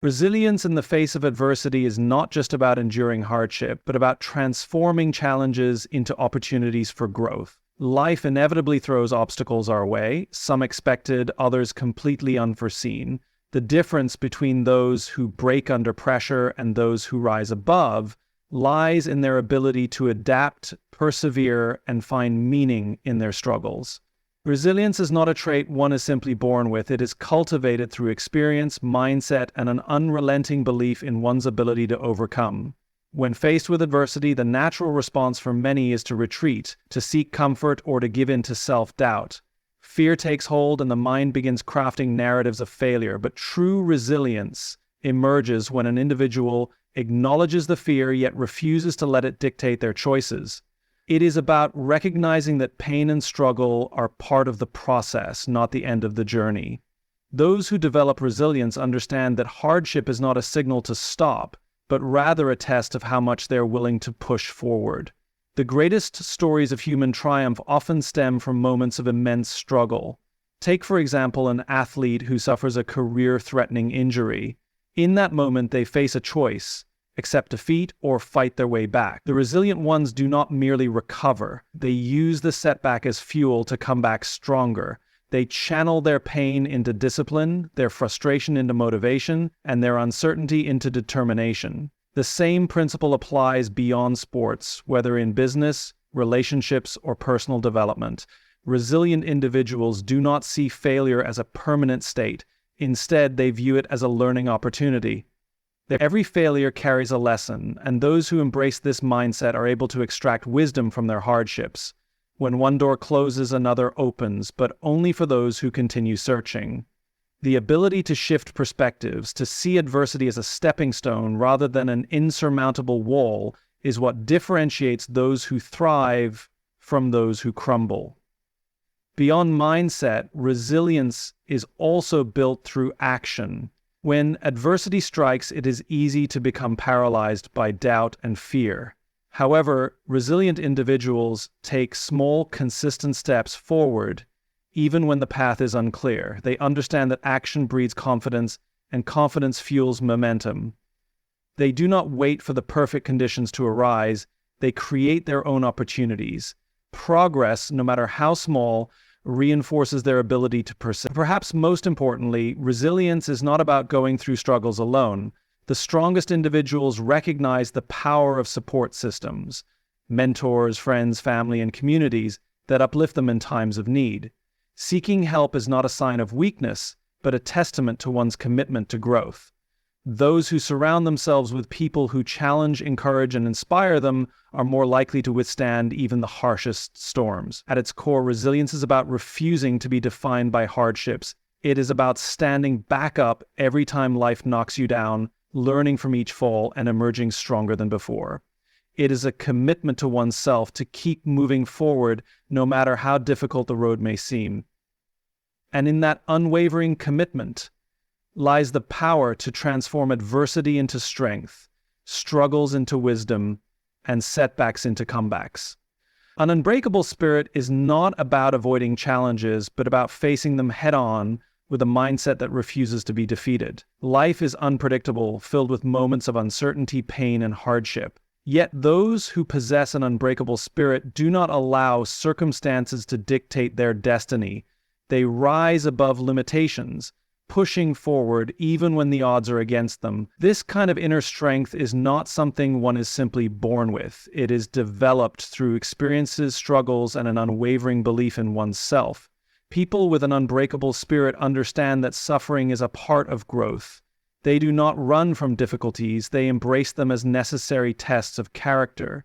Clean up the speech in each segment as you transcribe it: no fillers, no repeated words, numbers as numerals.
Resilience in the face of adversity is not just about enduring hardship, but about transforming challenges into opportunities for growth. Life inevitably throws obstacles our way, some expected, others completely unforeseen. The difference between those who break under pressure and those who rise above lies in their ability to adapt, persevere, and find meaning in their struggles. Resilience is not a trait one is simply born with. It is cultivated through experience, mindset, and an unrelenting belief in one's ability to overcome. When faced with adversity, the natural response for many is to retreat, to seek comfort, or to give in to self-doubt. Fear takes hold and the mind begins crafting narratives of failure, but true resilience emerges when an individual acknowledges the fear yet refuses to let it dictate their choices. It is about recognizing that pain and struggle are part of the process, not the end of the journey. Those who develop resilience understand that hardship is not a signal to stop, but rather a test of how much they're willing to push forward. The greatest stories of human triumph often stem from moments of immense struggle. Take, for example, an athlete who suffers a career-threatening injury. In that moment, they face a choice: accept defeat or fight their way back. The resilient ones do not merely recover. They use the setback as fuel to come back stronger. They channel their pain into discipline, their frustration into motivation, and their uncertainty into determination. The same principle applies beyond sports, whether in business, relationships, or personal development. Resilient individuals do not see failure as a permanent state. Instead, they view it as a learning opportunity. Every failure carries a lesson, and those who embrace this mindset are able to extract wisdom from their hardships. When one door closes, another opens, but only for those who continue searching. The ability to shift perspectives, to see adversity as a stepping stone rather than an insurmountable wall, is what differentiates those who thrive from those who crumble. Beyond mindset, resilience is also built through action. When adversity strikes, it is easy to become paralyzed by doubt and fear. However, resilient individuals take small, consistent steps forward, even when the path is unclear. They understand that action breeds confidence, and confidence fuels momentum. They do not wait for the perfect conditions to arise. They create their own opportunities. Progress, no matter how small, reinforces their ability to persist. Perhaps most importantly, resilience is not about going through struggles alone. The strongest individuals recognize the power of support systems, mentors, friends, family, and communities that uplift them in times of need. Seeking help is not a sign of weakness, but a testament to one's commitment to growth. Those who surround themselves with people who challenge, encourage, and inspire them are more likely to withstand even the harshest storms. At its core, resilience is about refusing to be defined by hardships. It is about standing back up every time life knocks you down, learning from each fall, and emerging stronger than before. It is a commitment to oneself to keep moving forward no matter how difficult the road may seem. And in that unwavering commitment lies the power to transform adversity into strength, struggles into wisdom, and setbacks into comebacks. An unbreakable spirit is not about avoiding challenges, but about facing them head-on with a mindset that refuses to be defeated. Life is unpredictable, filled with moments of uncertainty, pain, and hardship. Yet those who possess an unbreakable spirit do not allow circumstances to dictate their destiny. They rise above limitations, pushing forward even when the odds are against them. This kind of inner strength is not something one is simply born with. It is developed through experiences, struggles, and an unwavering belief in oneself. People with an unbreakable spirit understand that suffering is a part of growth. They do not run from difficulties, they embrace them as necessary tests of character.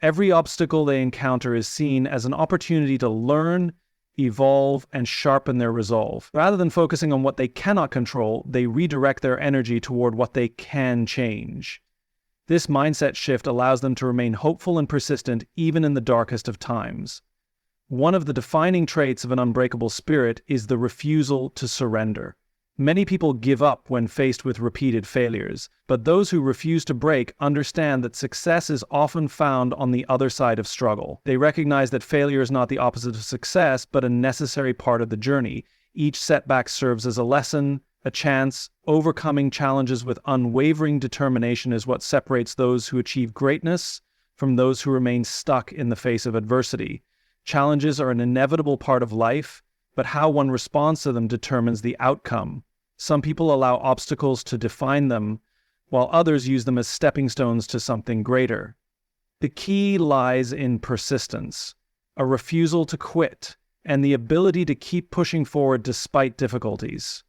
Every obstacle they encounter is seen as an opportunity to learn, evolve, and sharpen their resolve. Rather than focusing on what they cannot control, they redirect their energy toward what they can change. This mindset shift allows them to remain hopeful and persistent even in the darkest of times. One of the defining traits of an unbreakable spirit is the refusal to surrender. Many people give up when faced with repeated failures, but those who refuse to break understand that success is often found on the other side of struggle. They recognize that failure is not the opposite of success, but a necessary part of the journey. Each setback serves as a lesson, a chance. Overcoming challenges with unwavering determination is what separates those who achieve greatness from those who remain stuck in the face of adversity. Challenges are an inevitable part of life, but how one responds to them determines the outcome. Some people allow obstacles to define them, while others use them as stepping stones to something greater. The key lies in persistence, a refusal to quit, and the ability to keep pushing forward despite difficulties.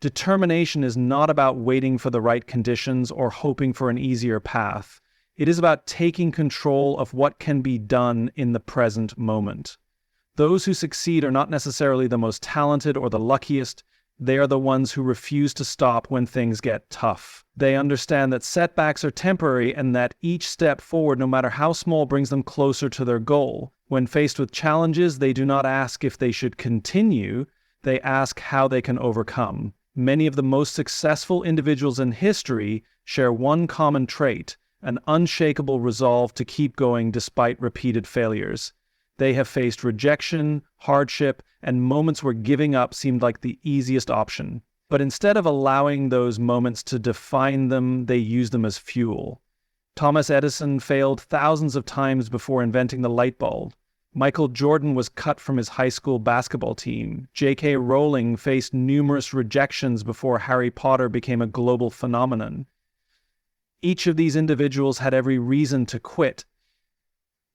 Determination is not about waiting for the right conditions or hoping for an easier path. It is about taking control of what can be done in the present moment. Those who succeed are not necessarily the most talented or the luckiest. They are the ones who refuse to stop when things get tough. They understand that setbacks are temporary and that each step forward, no matter how small, brings them closer to their goal. When faced with challenges, they do not ask if they should continue. They ask how they can overcome. Many of the most successful individuals in history share one common trait: an unshakable resolve to keep going despite repeated failures. They have faced rejection, hardship, and moments where giving up seemed like the easiest option. But instead of allowing those moments to define them, they use them as fuel. Thomas Edison failed thousands of times before inventing the light bulb. Michael Jordan was cut from his high school basketball team. J.K. Rowling faced numerous rejections before Harry Potter became a global phenomenon. Each of these individuals had every reason to quit,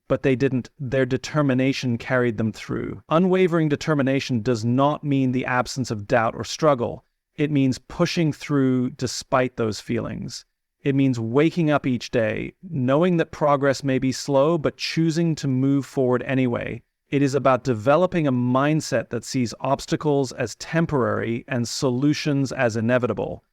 but they didn't. Their determination carried them through. Unwavering determination does not mean the absence of doubt or struggle. It means pushing through despite those feelings. It means waking up each day, knowing that progress may be slow, but choosing to move forward anyway. It is about developing a mindset that sees obstacles as temporary and solutions as inevitable.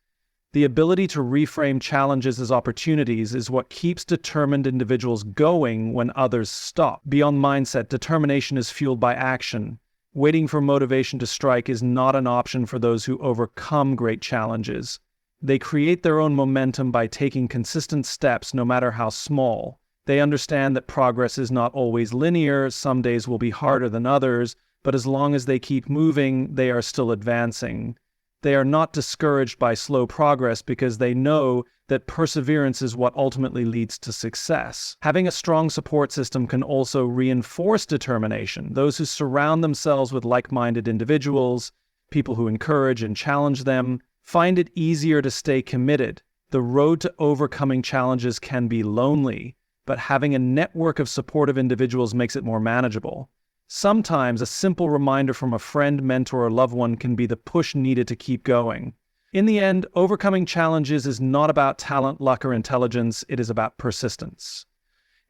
The ability to reframe challenges as opportunities is what keeps determined individuals going when others stop. Beyond mindset, determination is fueled by action. Waiting for motivation to strike is not an option for those who overcome great challenges. They create their own momentum by taking consistent steps, no matter how small. They understand that progress is not always linear. Some days will be harder than others, but as long as they keep moving, they are still advancing. They are not discouraged by slow progress because they know that perseverance is what ultimately leads to success. Having a strong support system can also reinforce determination. Those who surround themselves with like-minded individuals, people who encourage and challenge them, find it easier to stay committed. The road to overcoming challenges can be lonely, but having a network of supportive individuals makes it more manageable. Sometimes a simple reminder from a friend, mentor, or loved one can be the push needed to keep going. In the end, overcoming challenges is not about talent, luck, or intelligence. It is about persistence.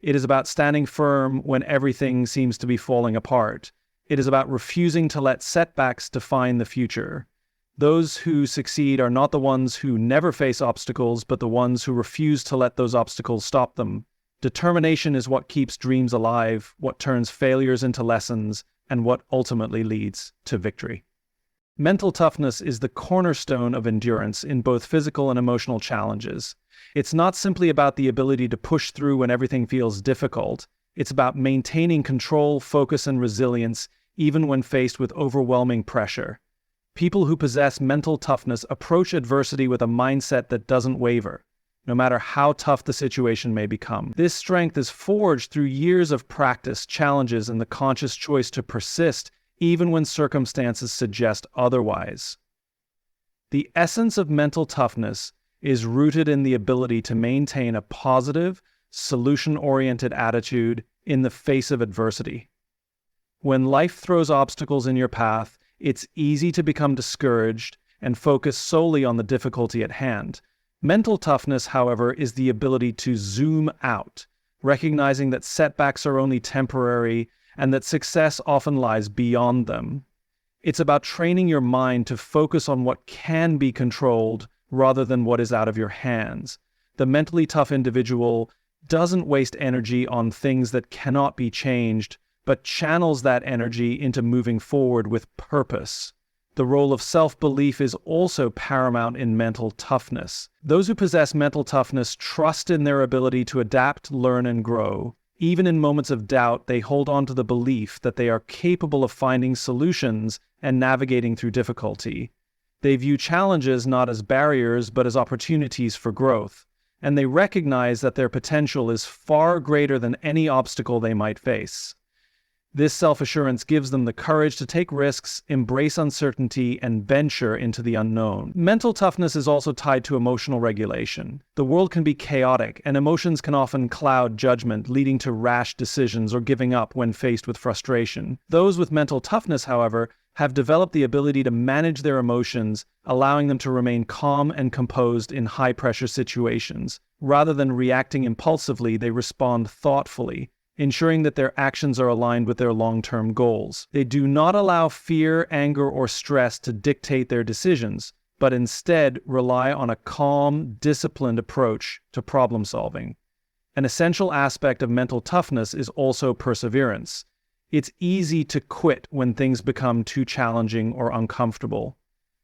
It is about standing firm when everything seems to be falling apart. It is about refusing to let setbacks define the future. Those who succeed are not the ones who never face obstacles, but the ones who refuse to let those obstacles stop them. Determination is what keeps dreams alive, what turns failures into lessons, and what ultimately leads to victory. Mental toughness is the cornerstone of endurance in both physical and emotional challenges. It's not simply about the ability to push through when everything feels difficult. It's about maintaining control, focus, and resilience, even when faced with overwhelming pressure. People who possess mental toughness approach adversity with a mindset that doesn't waver, no matter how tough the situation may become. This strength is forged through years of practice, challenges, and the conscious choice to persist even when circumstances suggest otherwise. The essence of mental toughness is rooted in the ability to maintain a positive, solution-oriented attitude in the face of adversity. When life throws obstacles in your path, it's easy to become discouraged and focus solely on the difficulty at hand. Mental toughness, however, is the ability to zoom out, recognizing that setbacks are only temporary and that success often lies beyond them. It's about training your mind to focus on what can be controlled rather than what is out of your hands. The mentally tough individual doesn't waste energy on things that cannot be changed, but channels that energy into moving forward with purpose. The role of self-belief is also paramount in mental toughness. Those who possess mental toughness trust in their ability to adapt, learn, and grow. Even in moments of doubt, they hold on to the belief that they are capable of finding solutions and navigating through difficulty. They view challenges not as barriers but as opportunities for growth, and they recognize that their potential is far greater than any obstacle they might face. This self-assurance gives them the courage to take risks, embrace uncertainty, and venture into the unknown. Mental toughness is also tied to emotional regulation. The world can be chaotic, and emotions can often cloud judgment, leading to rash decisions or giving up when faced with frustration. Those with mental toughness, however, have developed the ability to manage their emotions, allowing them to remain calm and composed in high-pressure situations. Rather than reacting impulsively, they respond thoughtfully, ensuring that their actions are aligned with their long-term goals. They do not allow fear, anger, or stress to dictate their decisions, but instead rely on a calm, disciplined approach to problem-solving. An essential aspect of mental toughness is also perseverance. It's easy to quit when things become too challenging or uncomfortable.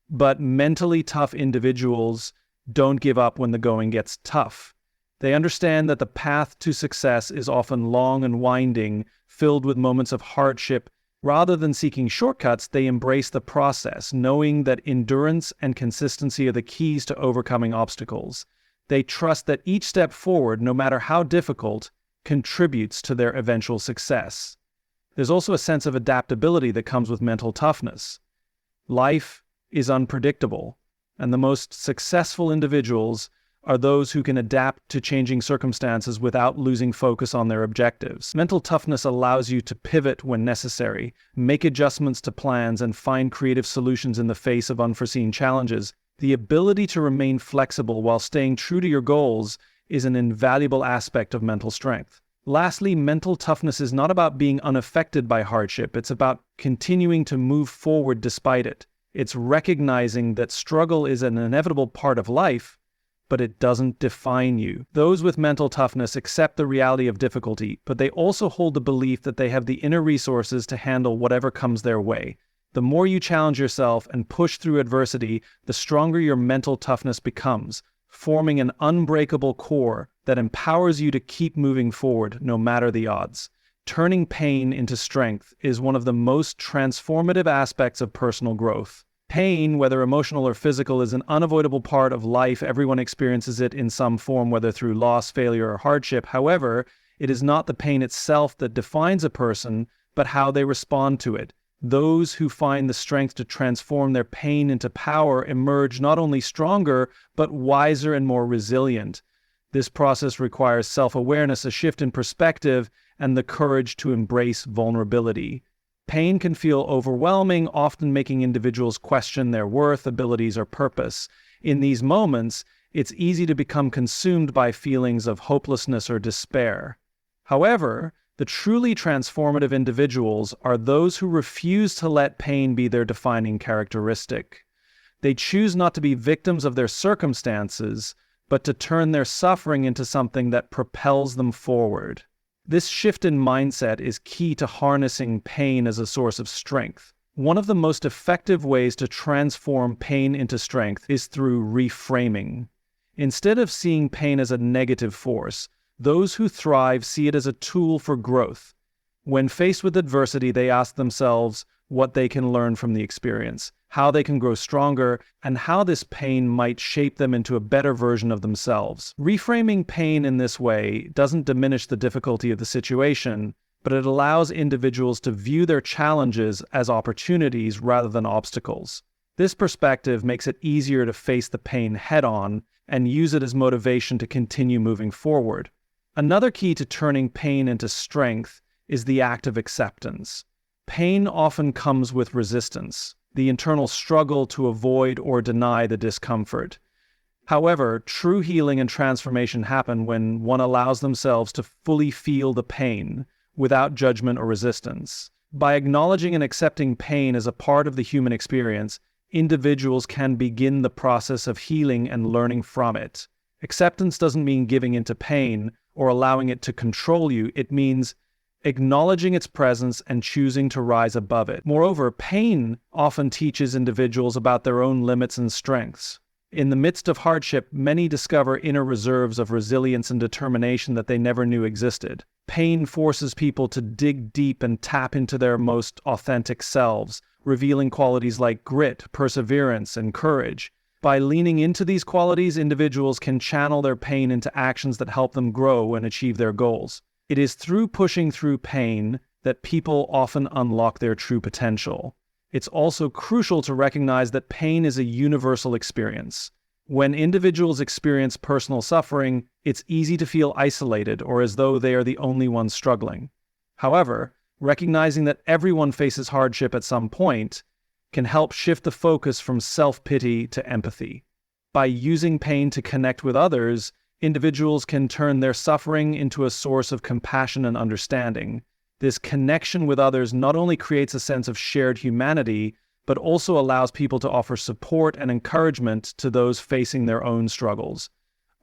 But mentally tough individuals don't give up when the going gets tough. They understand that the path to success is often long and winding, filled with moments of hardship. Rather than seeking shortcuts, they embrace the process, knowing that endurance and consistency are the keys to overcoming obstacles. They trust that each step forward, no matter how difficult, contributes to their eventual success. There's also a sense of adaptability that comes with mental toughness. Life is unpredictable, and the most successful individuals are those who can adapt to changing circumstances without losing focus on their objectives. Mental toughness allows you to pivot when necessary, make adjustments to plans, and find creative solutions in the face of unforeseen challenges. The ability to remain flexible while staying true to your goals is an invaluable aspect of mental strength. Lastly, mental toughness is not about being unaffected by hardship. It's about continuing to move forward despite it. It's recognizing that struggle is an inevitable part of life, but it doesn't define you. Those with mental toughness accept the reality of difficulty, but they also hold the belief that they have the inner resources to handle whatever comes their way. The more you challenge yourself and push through adversity, the stronger your mental toughness becomes, forming an unbreakable core that empowers you to keep moving forward no matter the odds. Turning pain into strength is one of the most transformative aspects of personal growth. Pain, whether emotional or physical, is an unavoidable part of life. Everyone experiences it in some form, whether through loss, failure, or hardship. However, it is not the pain itself that defines a person, but how they respond to it. Those who find the strength to transform their pain into power emerge not only stronger, but wiser and more resilient. This process requires self-awareness, a shift in perspective, and the courage to embrace vulnerability. Pain can feel overwhelming, often making individuals question their worth, abilities, or purpose. In these moments, it's easy to become consumed by feelings of hopelessness or despair. However, the truly transformative individuals are those who refuse to let pain be their defining characteristic. They choose not to be victims of their circumstances, but to turn their suffering into something that propels them forward. This shift in mindset is key to harnessing pain as a source of strength. One of the most effective ways to transform pain into strength is through reframing. Instead of seeing pain as a negative force, those who thrive see it as a tool for growth. When faced with adversity, they ask themselves what they can learn from the experience, how they can grow stronger, and how this pain might shape them into a better version of themselves. Reframing pain in this way doesn't diminish the difficulty of the situation, but it allows individuals to view their challenges as opportunities rather than obstacles. This perspective makes it easier to face the pain head-on and use it as motivation to continue moving forward. Another key to turning pain into strength is the act of acceptance. Pain often comes with resistance, the internal struggle to avoid or deny the discomfort. However, true healing and transformation happen when one allows themselves to fully feel the pain without judgment or resistance. By acknowledging and accepting pain as a part of the human experience, individuals can begin the process of healing and learning from it. Acceptance doesn't mean giving into pain or allowing it to control you. It means acknowledging its presence and choosing to rise above it. Moreover, pain often teaches individuals about their own limits and strengths. In the midst of hardship, many discover inner reserves of resilience and determination that they never knew existed. Pain forces people to dig deep and tap into their most authentic selves, revealing qualities like grit, perseverance, and courage. By leaning into these qualities, individuals can channel their pain into actions that help them grow and achieve their goals. It is through pushing through pain that people often unlock their true potential. It's also crucial to recognize that pain is a universal experience. When individuals experience personal suffering, it's easy to feel isolated or as though they are the only ones struggling. However, recognizing that everyone faces hardship at some point can help shift the focus from self-pity to empathy. By using pain to connect with others, individuals can turn their suffering into a source of compassion and understanding. This connection with others not only creates a sense of shared humanity, but also allows people to offer support and encouragement to those facing their own struggles.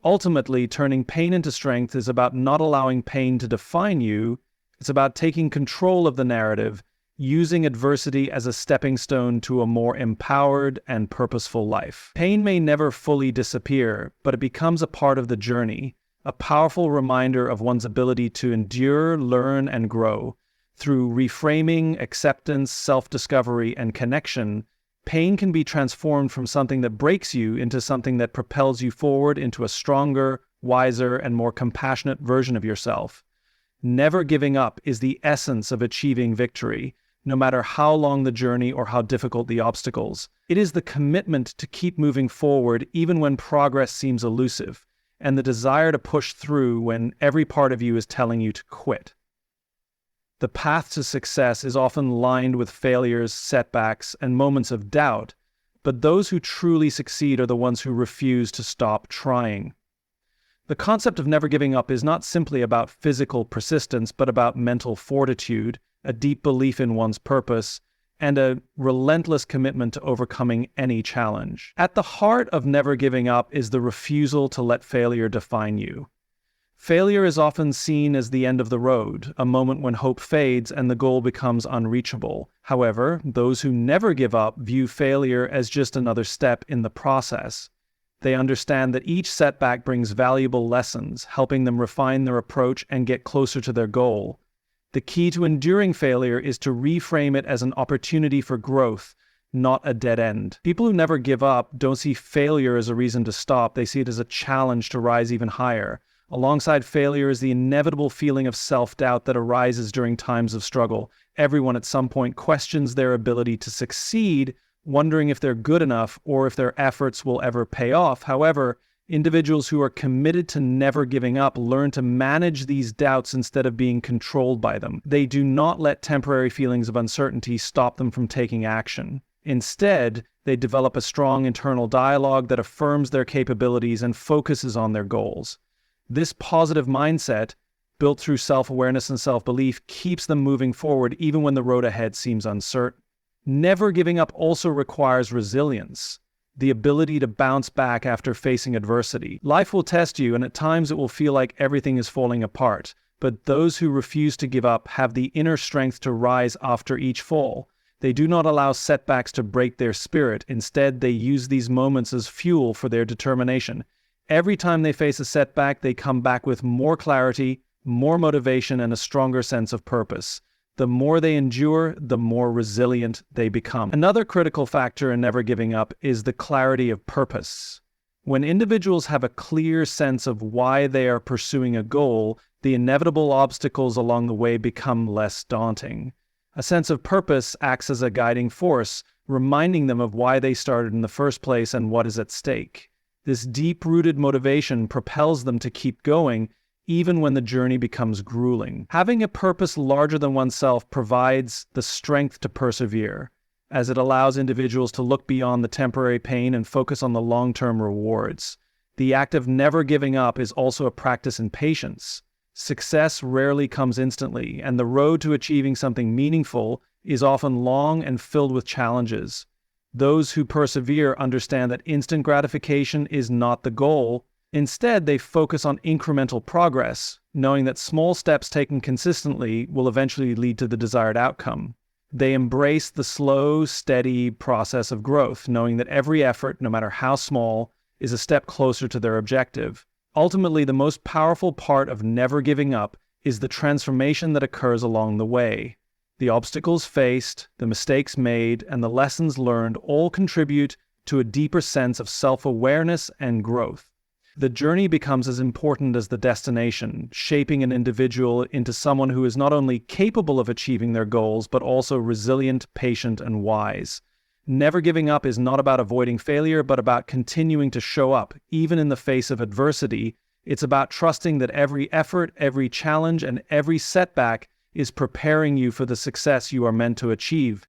Ultimately, turning pain into strength is about not allowing pain to define you. It's about taking control of the narrative, using adversity as a stepping stone to a more empowered and purposeful life. Pain may never fully disappear, but it becomes a part of the journey, a powerful reminder of one's ability to endure, learn, and grow. Through reframing, acceptance, self-discovery, and connection, pain can be transformed from something that breaks you into something that propels you forward into a stronger, wiser, and more compassionate version of yourself. Never giving up is the essence of achieving victory, no matter how long the journey or how difficult the obstacles. It is the commitment to keep moving forward even when progress seems elusive, and the desire to push through when every part of you is telling you to quit. The path to success is often lined with failures, setbacks, and moments of doubt, but those who truly succeed are the ones who refuse to stop trying. The concept of never giving up is not simply about physical persistence, but about mental fortitude, a deep belief in one's purpose, and a relentless commitment to overcoming any challenge. At the heart of never giving up is the refusal to let failure define you. Failure is often seen as the end of the road, a moment when hope fades and the goal becomes unreachable. However, those who never give up view failure as just another step in the process. They understand that each setback brings valuable lessons, helping them refine their approach and get closer to their goal. The key to enduring failure is to reframe it as an opportunity for growth, not a dead end. People who never give up don't see failure as a reason to stop, they see it as a challenge to rise even higher. Alongside failure is the inevitable feeling of self-doubt that arises during times of struggle. Everyone at some point questions their ability to succeed, wondering if they're good enough or if their efforts will ever pay off. However, individuals who are committed to never giving up learn to manage these doubts instead of being controlled by them. They do not let temporary feelings of uncertainty stop them from taking action. Instead, they develop a strong internal dialogue that affirms their capabilities and focuses on their goals. This positive mindset, built through self-awareness and self-belief, keeps them moving forward even when the road ahead seems uncertain. Never giving up also requires resilience, the ability to bounce back after facing adversity. Life will test you, and at times it will feel like everything is falling apart, but those who refuse to give up have the inner strength to rise after each fall. They do not allow setbacks to break their spirit. Instead, they use these moments as fuel for their determination. Every time they face a setback, they come back with more clarity, more motivation, and a stronger sense of purpose. The more they endure, the more resilient they become. Another critical factor in never giving up is the clarity of purpose. When individuals have a clear sense of why they are pursuing a goal, the inevitable obstacles along the way become less daunting. A sense of purpose acts as a guiding force, reminding them of why they started in the first place and what is at stake. This deep-rooted motivation propels them to keep going, even when the journey becomes grueling. Having a purpose larger than oneself provides the strength to persevere, as it allows individuals to look beyond the temporary pain and focus on the long-term rewards. The act of never giving up is also a practice in patience. Success rarely comes instantly, and the road to achieving something meaningful is often long and filled with challenges. Those who persevere understand that instant gratification is not the goal. Instead, they focus on incremental progress, knowing that small steps taken consistently will eventually lead to the desired outcome. They embrace the slow, steady process of growth, knowing that every effort, no matter how small, is a step closer to their objective. Ultimately, the most powerful part of never giving up is the transformation that occurs along the way. The obstacles faced, the mistakes made, and the lessons learned all contribute to a deeper sense of self-awareness and growth. The journey becomes as important as the destination, shaping an individual into someone who is not only capable of achieving their goals, but also resilient, patient, and wise. Never giving up is not about avoiding failure, but about continuing to show up, even in the face of adversity. It's about trusting that every effort, every challenge, and every setback is preparing you for the success you are meant to achieve.